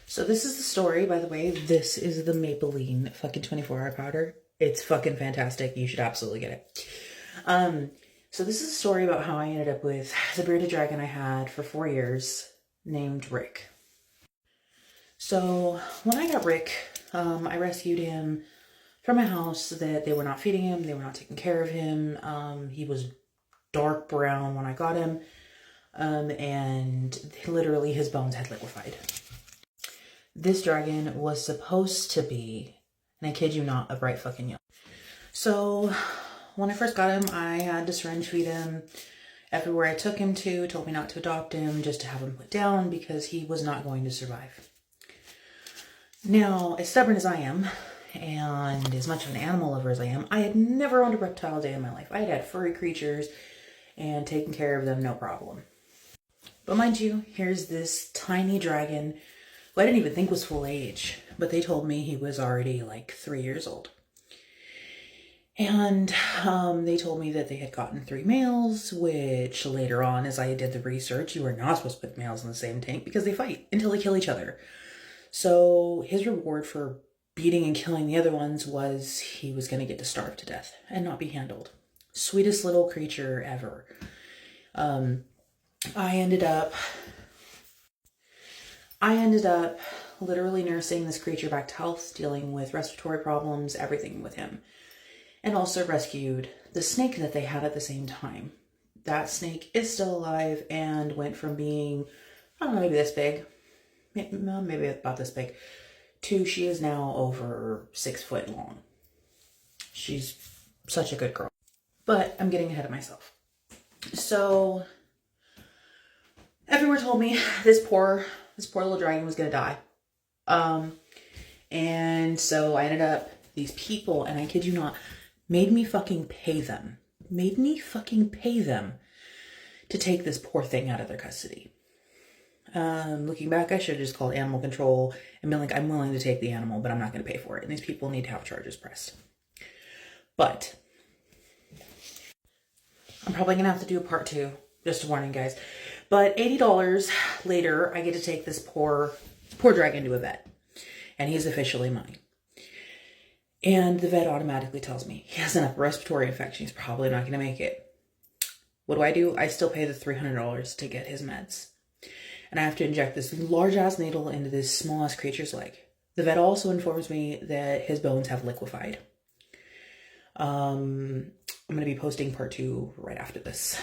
So this is the story, by the way. This is the Maybelline fucking 24-hour powder. It's fucking fantastic. You should absolutely get it. So this is a story about how I ended up with the bearded dragon I had for 4 years named Rick. So when I got Rick, I rescued him from a house that they were not feeding him. They were not taking care of him. He was dark brown when I got him. And literally his bones had liquefied. This dragon was supposed to be, and I kid you not, a bright fucking yellow. So when I first got him, I had to syringe feed him everywhere I took him to, told me not to adopt him, just to have him put down because he was not going to survive. Now, as stubborn as I am, and as much of an animal lover as I am, I had never owned a reptile a day in my life. I had had furry creatures and taken care of them, no problem. But mind you, here's this tiny dragon who I didn't even think was full age, but they told me he was already like 3 years old. And they told me that they had gotten 3 males, which later on, as I did the research, you are not supposed to put males in the same tank because they fight until they kill each other. So his reward for beating and killing the other ones was he was going to get to starve to death and not be handled. Sweetest little creature ever. I ended up literally nursing this creature back to health, dealing with respiratory problems, everything with him. And also rescued the snake that they had at the same time. That snake is still alive and went from being, I don't know, maybe this big, maybe about this big, to she is now over 6 foot long. She's such a good girl. But I'm getting ahead of myself. So everyone told me this poor little dragon was gonna die. And so I ended up, these people, and I kid you not, made me fucking pay them to take this poor thing out of their custody. Looking back, I should have just called animal control and been like, I'm willing to take the animal, but I'm not going to pay for it. And these people need to have charges pressed. But I'm probably going to have to do a part 2. Just a warning, guys. But $80 later, I get to take this poor dragon to a vet. And he's officially mine. And the vet automatically tells me he has an upper respiratory infection. He's probably not going to make it. What do? I still pay the $300 to get his meds. And I have to inject this large-ass needle into this small-ass creature's leg. The vet also informs me that his bones have liquefied. I'm going to be posting part 2 right after this.